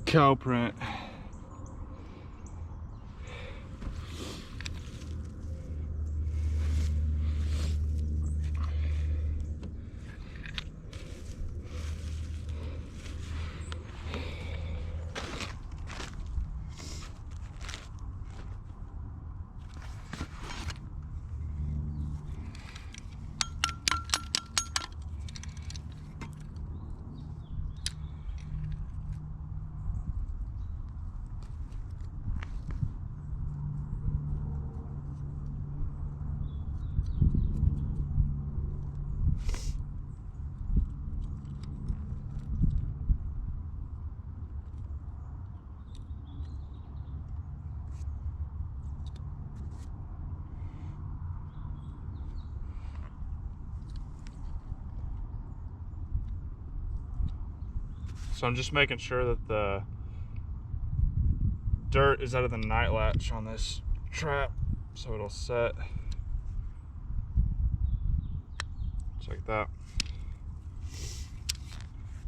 cow print. So I'm just making sure that the dirt is out of the night latch on this trap so it'll set just like that.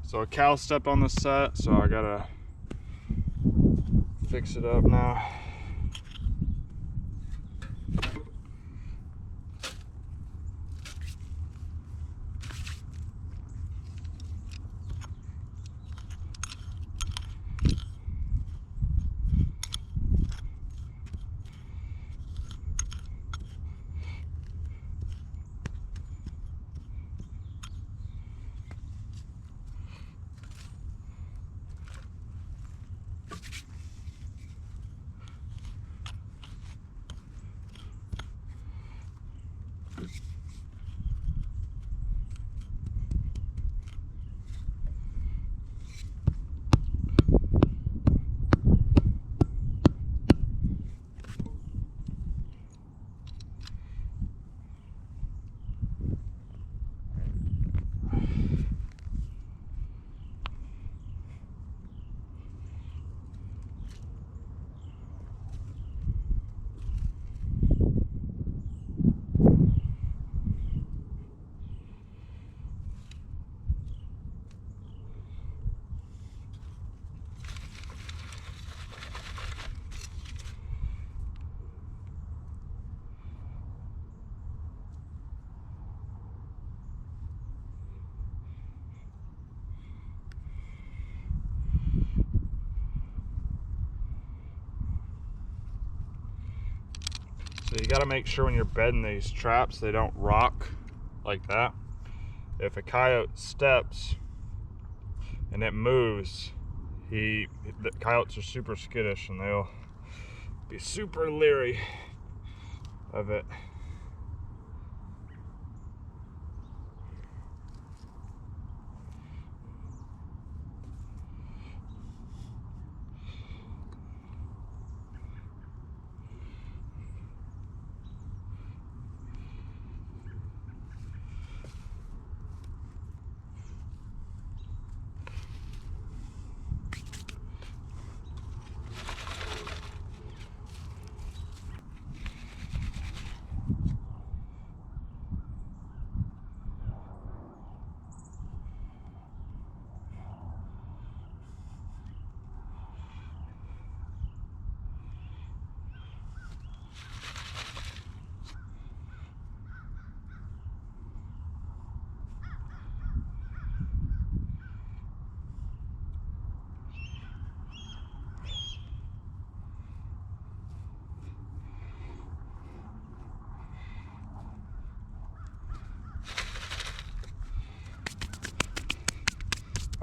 So a cow stepped on the set, so I gotta fix it up now. So you got to make sure when you're bedding these traps they don't rock like that. If a coyote steps and it moves, the coyotes are super skittish and they'll be super leery of it.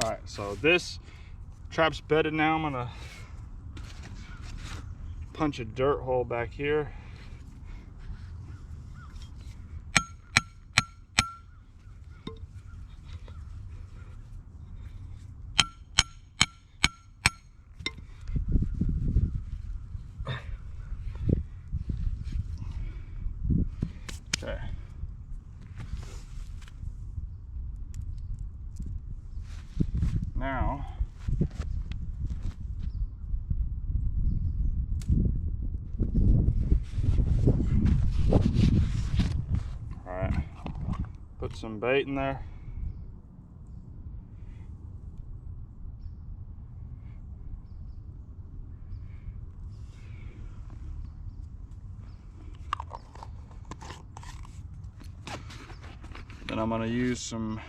All right, so this trap's bedded now. I'm gonna punch a dirt hole back here. Okay. Now, all right, put some bait in there. Then I'm gonna use some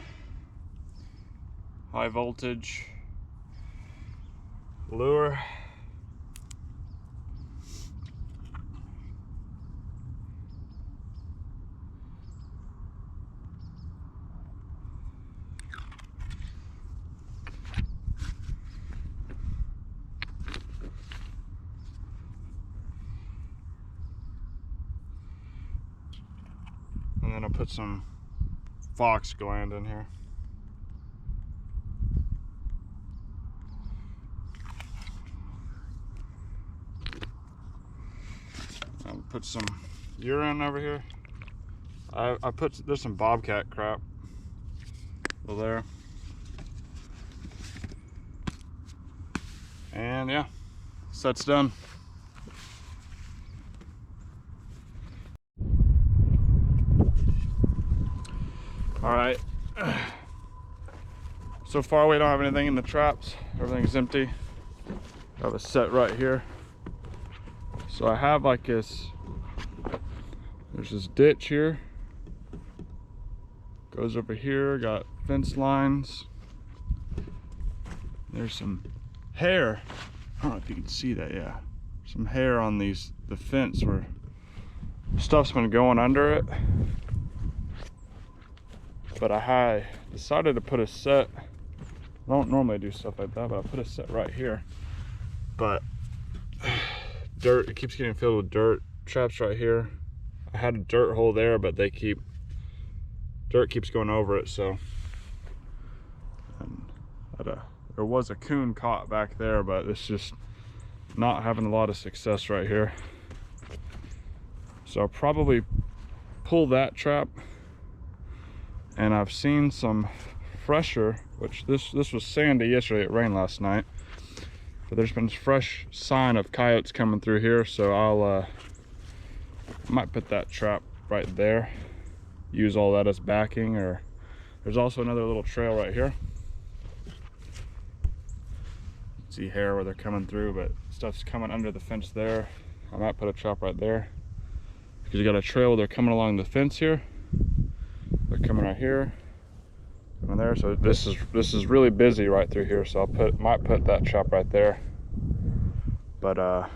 high voltage lure. And then I'll put some fox gland in here. I'll put some urine over here. There's some bobcat crap over there. And yeah, set's done. All right, so far we don't have anything in the traps. Everything's empty. I have a set right here. So I have like this, there's this ditch here, goes over here, got fence lines. There's some hair, I don't know if you can see that, yeah. Some hair on the fence where stuff's been going under it. But I decided to put a set, I don't normally do stuff like that, but I put a set right here. But dirt, it keeps getting filled with dirt. Traps right here. I had a dirt hole there, but dirt keeps going over it, so. And there was a coon caught back there, but it's just not having a lot of success right here. So I'll probably pull that trap. And I've seen some fresher, which this was sandy yesterday, it rained last night. But there's been fresh sign of coyotes coming through here, so I might put that trap right there. Use all that as backing, or there's also another little trail right here. You can see hair where they're coming through, but stuff's coming under the fence there. I might put a trap right there. Because you got a trail where they're coming along the fence here. They're coming right here, coming there. So this is really busy right through here. So might put that trap right there. But I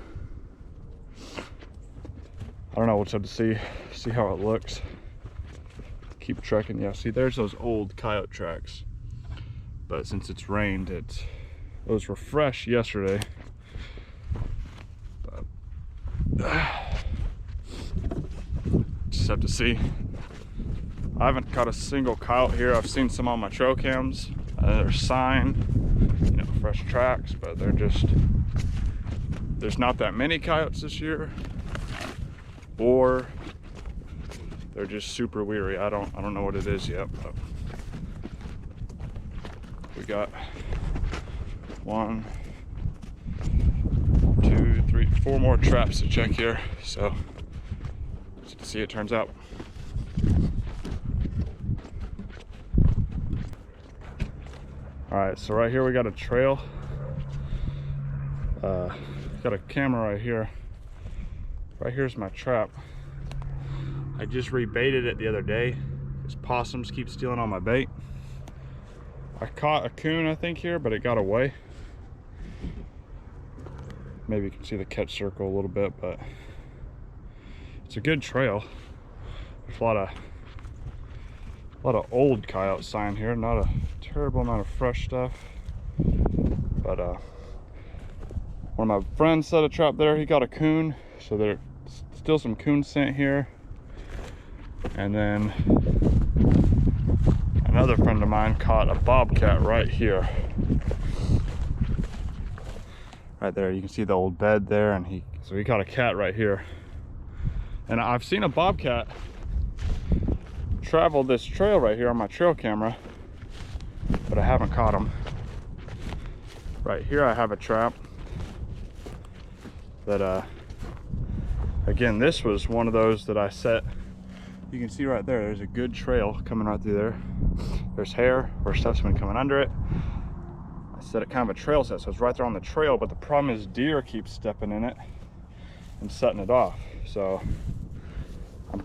don't know. We'll just have to see how it looks. Keep trekking. Yeah, see, there's those old coyote tracks. But since it's rained, those were fresh yesterday. But just have to see. I haven't caught a single coyote here. I've seen some on my trail cams. There's sign, fresh tracks, but there's not that many coyotes this year, or they're just super weary. I don't know what it is yet, but we got 1, 2, 3, 4 more traps to check here. So let's see how it turns out. All right, so right here we got a trail. Got a camera right here. Right here's my trap. I just rebaited it the other day. These possums keep stealing all my bait. I caught a coon, I think, here, but it got away. Maybe you can see the catch circle a little bit, but it's a good trail. There's a lot of old coyote sign here, not a terrible amount of fresh stuff. But one of my friends set a trap there. He got a coon, so there's still some coon scent here. And then another friend of mine caught a bobcat right here. Right there, you can see the old bed there, and he caught a cat right here. And I've seen a bobcat travel this trail right here on my trail camera, but I haven't caught him. Right here I have a trap that again, this was one of those that I set. You can see right there, there's a good trail coming right through there. There's hair where stuff's been coming under it. I set it kind of a trail set, so it's right there on the trail, but the problem is deer keep stepping in it and setting it off. So I'm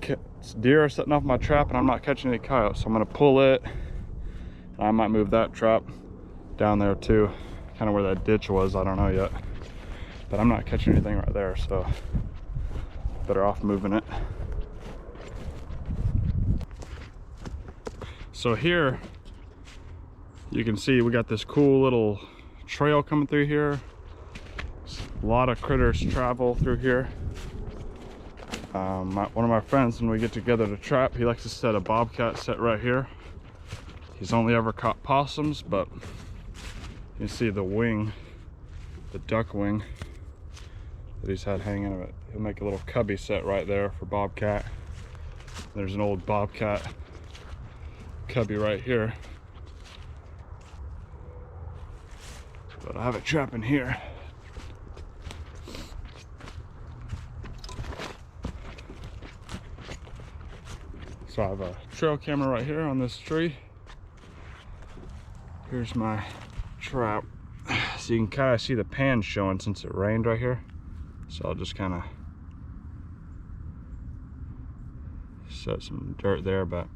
deer are setting off my trap and I'm not catching any coyotes. So I'm gonna pull it. And I might move that trap down there too. Kind of where that ditch was, I don't know yet. But I'm not catching anything right there, so better off moving it. So here, you can see we got this cool little trail coming through here. A lot of critters travel through here. One of my friends, when we get together to trap, he likes to set a bobcat set right here. He's only ever caught possums, but you can see the wing, the duck wing that he's had hanging of it. He'll make a little cubby set right there for bobcat. There's an old bobcat cubby right here. But I have it trapping here. So I have a trail camera right here on this tree. Here's my trap. So you can kind of see the pan showing since it rained right here. So I'll just kind of set some dirt there, but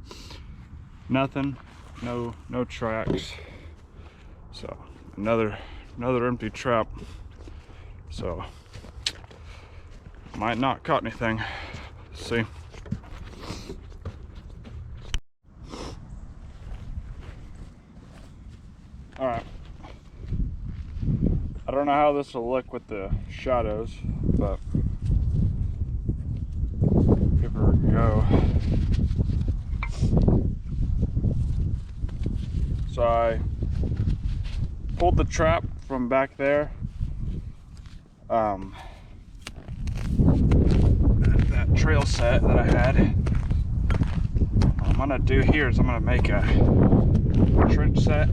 nothing, no tracks. So another empty trap. So might not caught anything. Let's see. All right. I don't know how this will look with the shadows, but give her a go. So I pulled the trap from back there. That trail set that I had. What I'm gonna do here is I'm gonna make a trench set.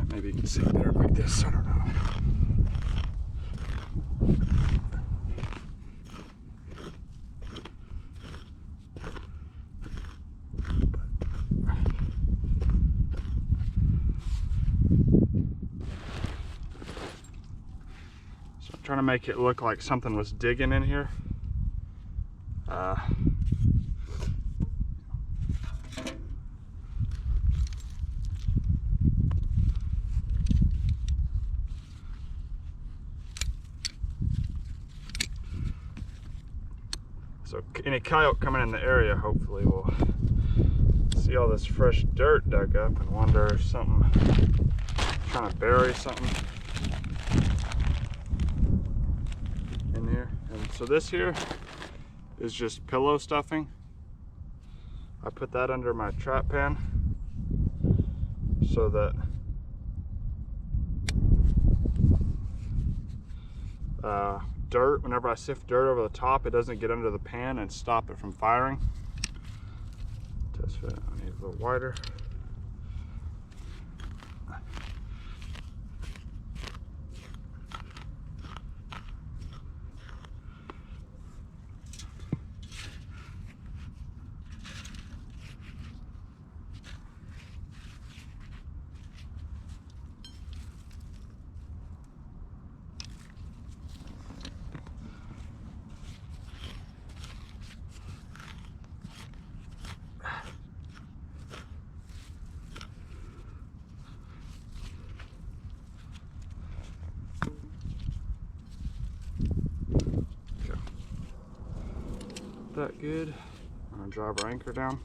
Maybe you can see it better like this, I don't know. So I'm trying to make it look like something was digging in here. So any coyote coming in the area hopefully will see all this fresh dirt dug up and wonder if something, trying to bury something in here. And so this here is just pillow stuffing. I put that under my trap pan so that dirt, whenever I sift dirt over the top, it doesn't get under the pan and stop it from firing. Test fit, I need a little wider. That good. I'm gonna drive our anchor down.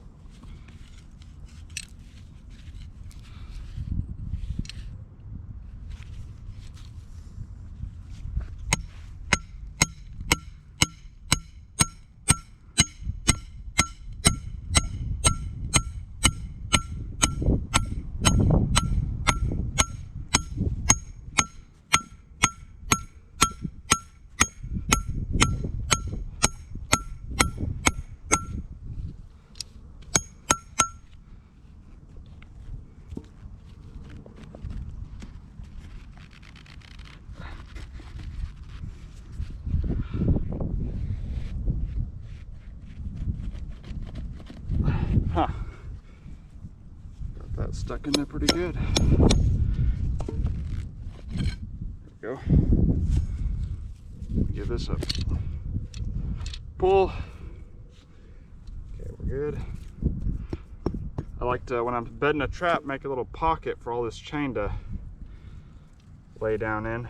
Huh. Got that stuck in there pretty good. There we go. give this a pull. Okay, we're good. I like to, when I'm bedding a trap, make a little pocket for all this chain to lay down in.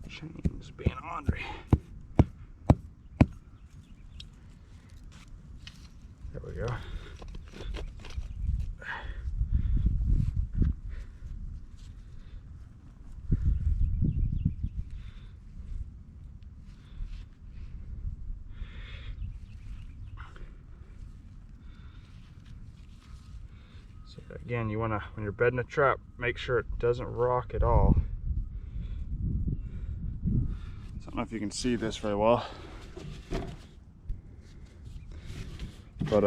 Chains being ornery. There we go. So again, you want to, when you're bedding a trap, make sure it doesn't rock at all. I don't know if you can see this very well, but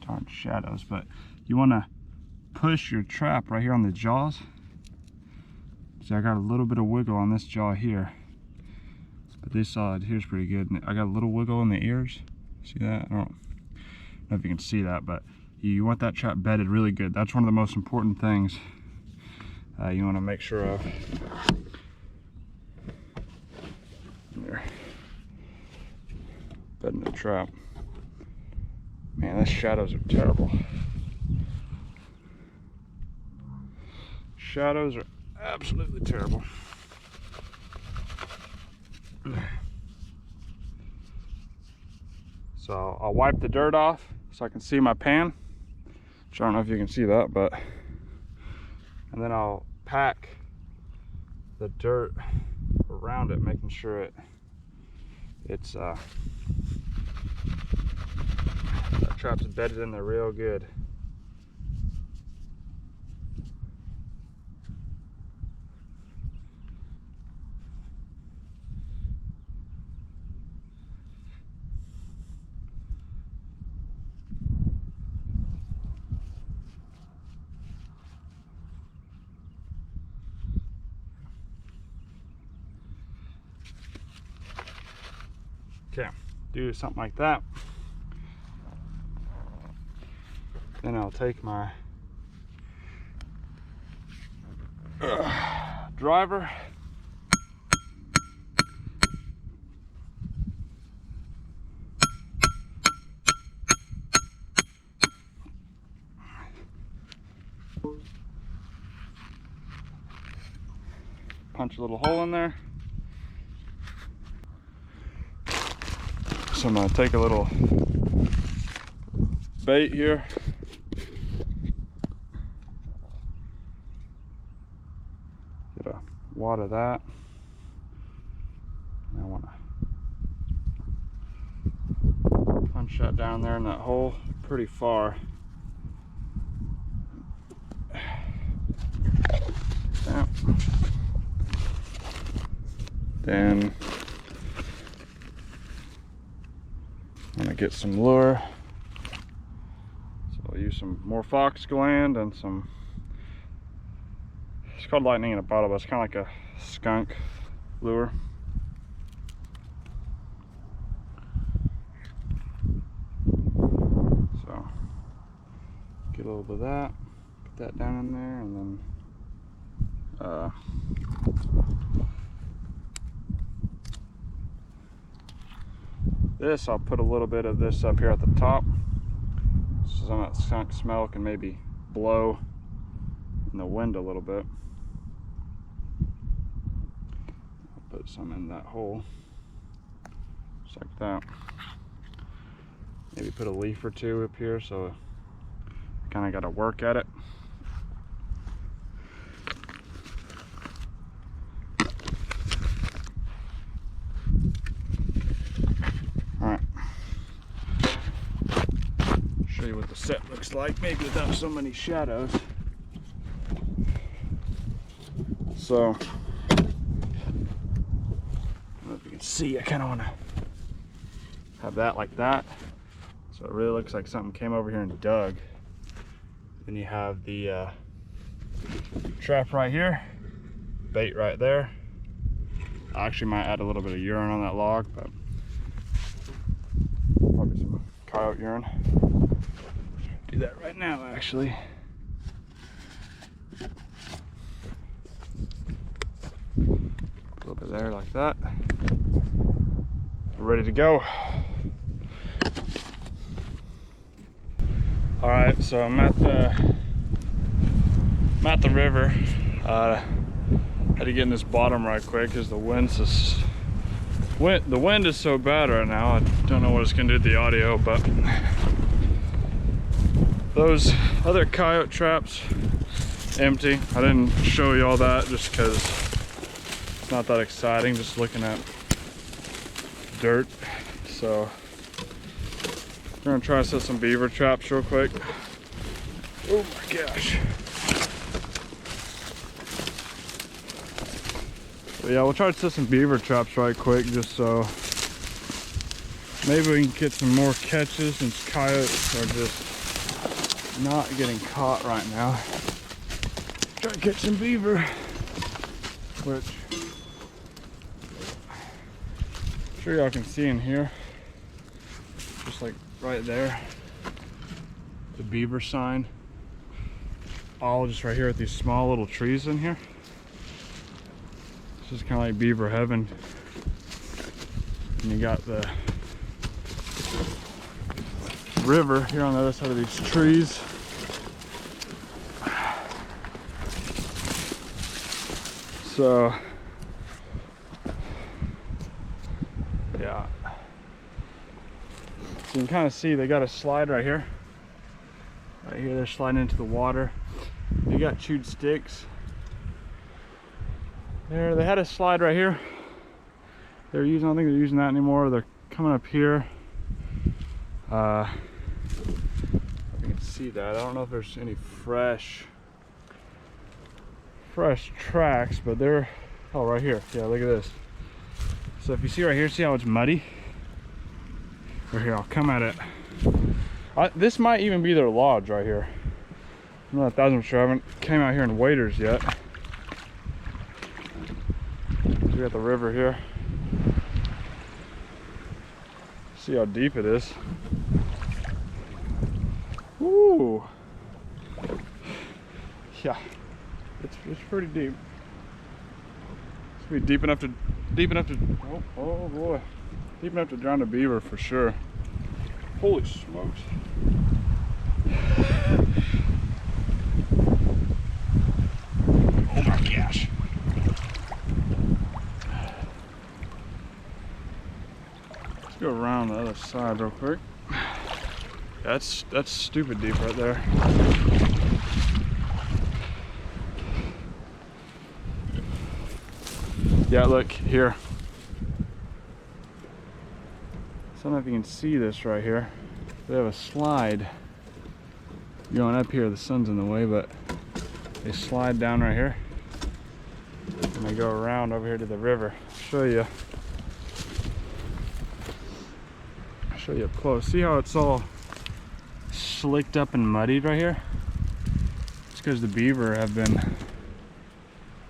darn shadows, but you want to push your trap right here on the jaws. See, I got a little bit of wiggle on this jaw here, but this side here's pretty good. I got a little wiggle in the ears. See that? I don't know if you can see that, but you want that trap bedded really good. That's one of the most important things you want to make sure of. There. Bedding the trap. Man, these shadows are terrible. Shadows are absolutely terrible. So I'll wipe the dirt off so I can see my pan. Which I don't know if you can see that, but and then I'll pack the dirt around it, making sure it's that trap's bedded in there real good. Okay, do something like that. Then I'll take my driver. Punch a little hole in there. So I'm going to take a little bait here. Get a wad of that. And I want to punch that down there in that hole pretty far. That. Then I'm gonna get some lure. So I'll use some more fox gland and some, it's called lightning in a bottle, but it's kind of like a skunk lure. So get a little bit of that, put that down in there, and then this, I'll put a little bit of this up here at the top, so some of that skunk smell can maybe blow in the wind a little bit. I'll put some in that hole, just like that. Maybe put a leaf or two up here, so I kind of got to work at it. Show you what the set looks like, maybe without so many shadows. So, I don't know if you can see, I kind of want to have that like that. So it really looks like something came over here and dug. Then you have the trap right here, bait right there. I actually might add a little bit of urine on that log, but probably some coyote urine. Do that right now, actually. A little bit there, like that. We're ready to go. All right, so I'm at the river. Had to get in this bottom right quick because the wind is so bad right now. I don't know what it's gonna do to the audio, but those other coyote traps empty. I didn't show you all that just because it's not that exciting, just looking at dirt. So we're gonna try to set some beaver traps real quick. Oh my gosh. But yeah, we'll try to set some beaver traps right quick just so maybe we can get some more catches since coyotes are just not getting caught right now. Try to catch some beaver, which I'm sure y'all can see in here, just like right there, the beaver sign, all just right here with these small little trees in here. It's just kind of like beaver heaven. And you got the river here on the other side of these trees. So yeah, so you can kind of see they got a slide right here. Right here, they're sliding into the water. They got chewed sticks. There, they had a slide right here. They're using, I don't think they're using that anymore. They're coming up here. You can see that. I don't know if there's any fresh tracks, but they're, oh, right here. Yeah, look at this. So if you see right here, see how it's muddy? Right here, I'll come at it. This might even be their lodge right here. I'm not 1,000% sure. I haven't came out here in waders yet. We got the river here. See how deep it is. Woo! Yeah, it's pretty deep. It's gonna be deep enough to oh boy, deep enough to drown a beaver for sure. Holy smokes! Oh my gosh! Let's go around the other side real quick. That's stupid deep right there. Yeah, look here. I don't know if you can see this right here. They have a slide going up here. The sun's in the way, but they slide down right here and they go around over here to the river. I'll show you up close. See how it's all slicked up and muddied right here? It's because the beaver have been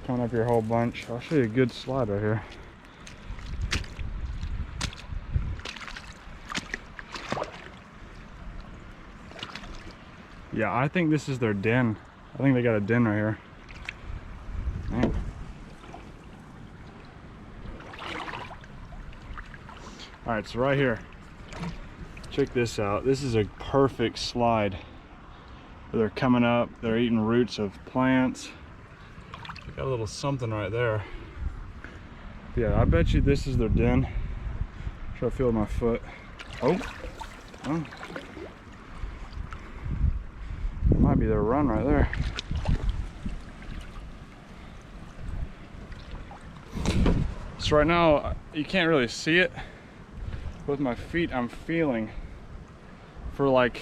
coming up here a whole bunch. I'll show you a good slide right here. Yeah, I think this is their den. I think they got a den right here. Man. All right, so right here, check this out. This is a perfect slide. They're coming up, they're eating roots of plants. They got a little something right there. Yeah, I bet you this is their den. Try to feel my foot. Oh, might be their run right there. So right now, you can't really see it. With my feet, I'm feeling for like,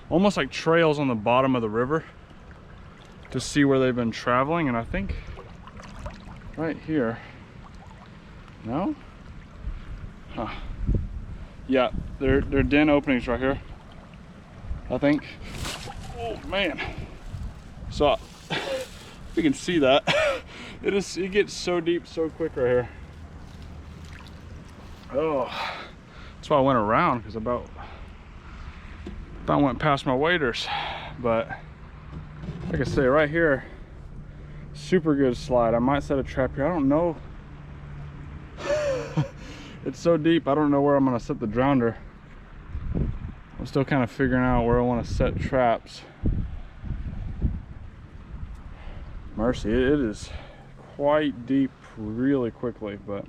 almost like trails on the bottom of the river to see where they've been traveling. And I think right here, no? Huh. Yeah, they're den openings right here, I think. Oh man. So you can see that. It gets so deep so quick right here. Oh, that's why I went around, because about went past my waders. But like I say, right here, super good slide. I might set a trap here. I don't know. It's so deep, I don't know where I'm gonna set the drowner. I'm still kind of figuring out where I want to set traps. Mercy, it is quite deep really quickly, but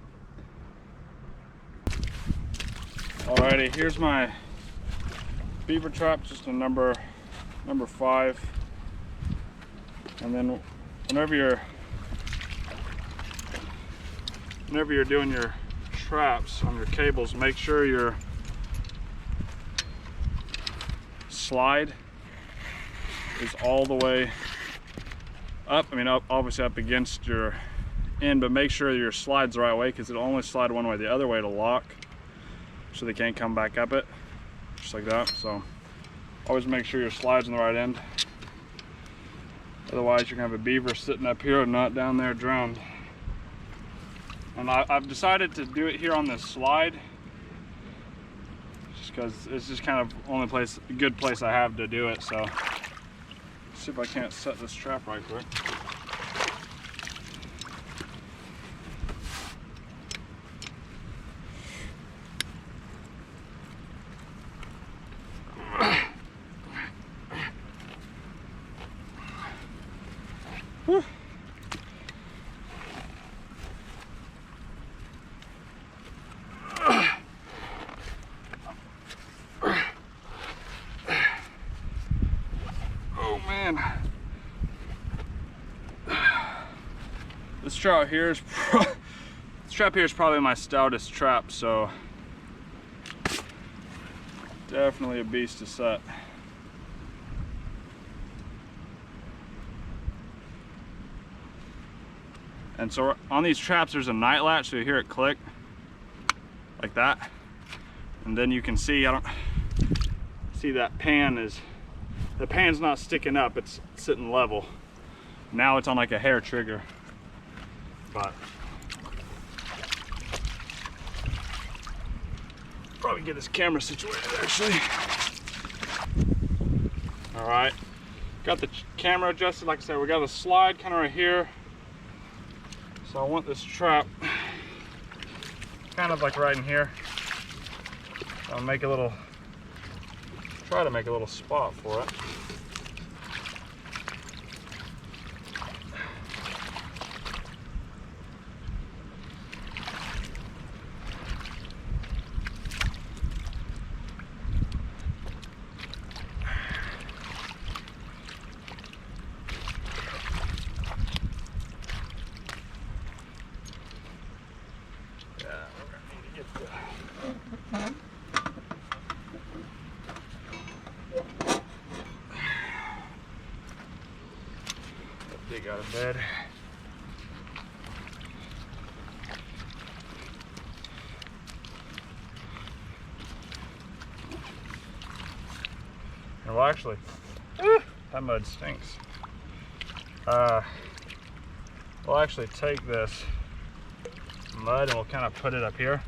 alrighty, here's my beaver trap, just a number 5. And then whenever you're doing your traps on your cables, make sure your slide is all the way up. I mean, obviously up against your end, but make sure your slide's the right way, because it'll only slide one way. The other way to lock, so they can't come back up it, just like that. So always make sure your slide's on the right end. Otherwise, you're gonna have a beaver sitting up here and not down there drowned. And I've decided to do it here on this slide, just because it's just kind of only good place I have to do it. So let's see if I can't set this trap right quick. Whew. Oh man, this trap here is probably my stoutest trap, so definitely a beast to set. And so on these traps, there's a night latch, so you hear it click like that, and then you can see, I don't see that the pan's not sticking up, it's sitting level. Now it's on like a hair trigger, but probably get this camera situated actually. All right, got the camera adjusted. Like I said, we got a slide kind of right here. So I want this trap kind of like right in here. I'll try to make a little spot for it. Dig out of bed. And well, actually, that mud stinks. We'll actually take this mud and we'll kind of put it up here.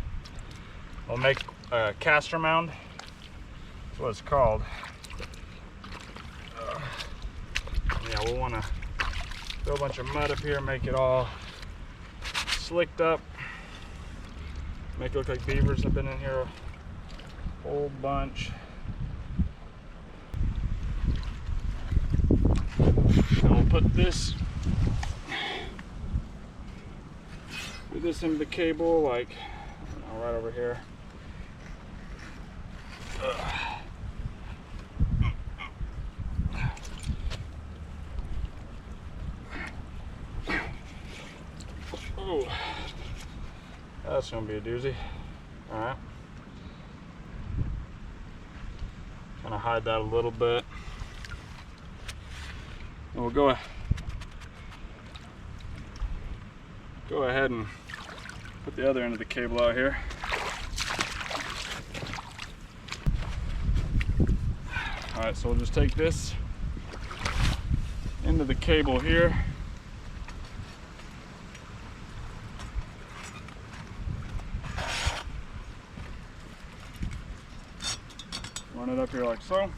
We'll make a caster mound. That's what it's called. Yeah, we'll want to throw a bunch of mud up here, make it all slicked up, make it look like beavers have been in here a whole bunch. And we'll put this in the cable, like right over here. Oh, that's gonna be a doozy. All right, kind of hide that a little bit, and we'll go ahead and put the other end of the cable out here. All right, so we'll just take this into the cable here. Run it up here like so.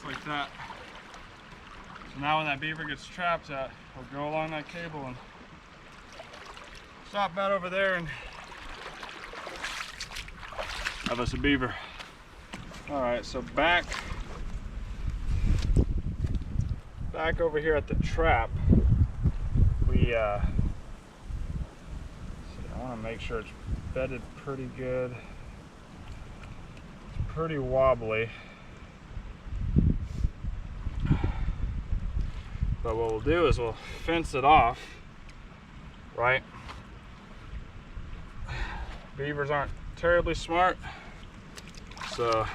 Like that. So now when that beaver gets trapped, we'll go along that cable and stop that over there and have us a beaver. All right, so back over here at the trap, I want to make sure it's bedded pretty good. It's pretty wobbly. But what we'll do is we'll fence it off, right? Beavers aren't terribly smart, so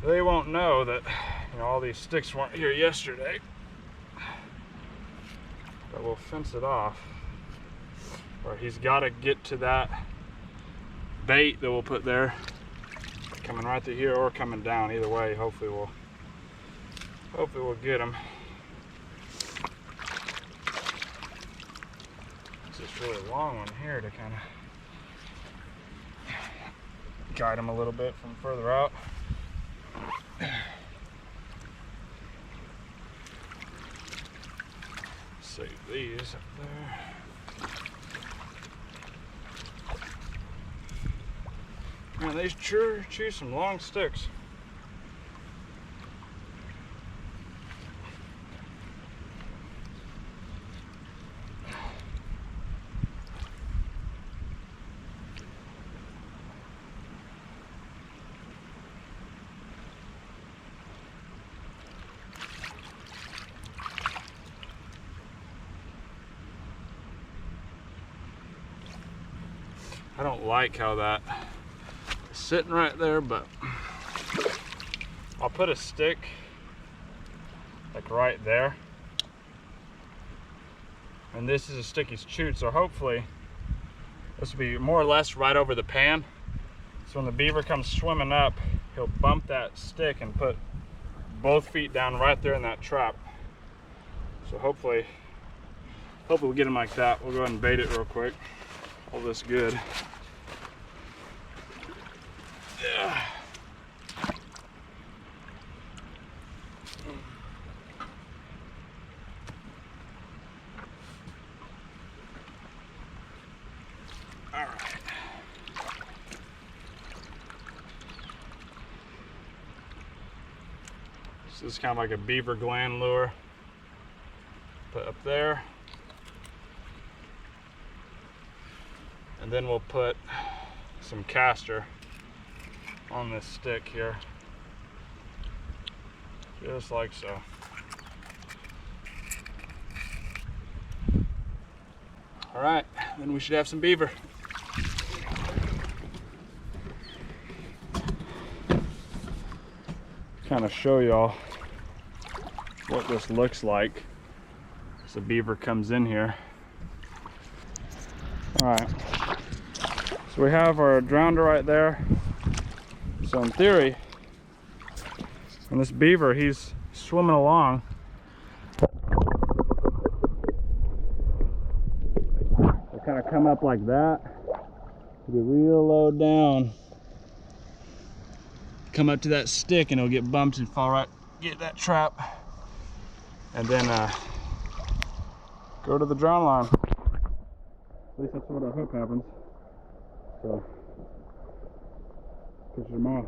they won't know that, you know, all these sticks weren't here yesterday. But we'll fence it off, or he's got to get to that bait that we'll put there, coming right through here or coming down. Either way, hopefully we'll get him. This really long one here to kind of guide them a little bit from further out. Save these up there. Man, they sure chew some long sticks. I don't like how that is sitting right there, but I'll put a stick like right there. And this is a stick he's chewed, so hopefully this will be more or less right over the pan. So when the beaver comes swimming up, he'll bump that stick and put both feet down right there in that trap. So hopefully we'll get him like that. We'll go ahead and bait it real quick. Hold this good. Yeah. All right. So this is kind of like a beaver gland lure. Put up there. And then we'll put some castor on this stick here, just like so. All right, then we should have some beaver. Kind of show y'all what this looks like as the beaver comes in here. All right. So we have our drowner right there. So in theory, when this beaver, he's swimming along, they'll kind of come up like that, be real low down, come up to that stick, and it'll get bumped and fall right, get that trap, and then go to the drown line. At least that's what I hope happens. So, push them off.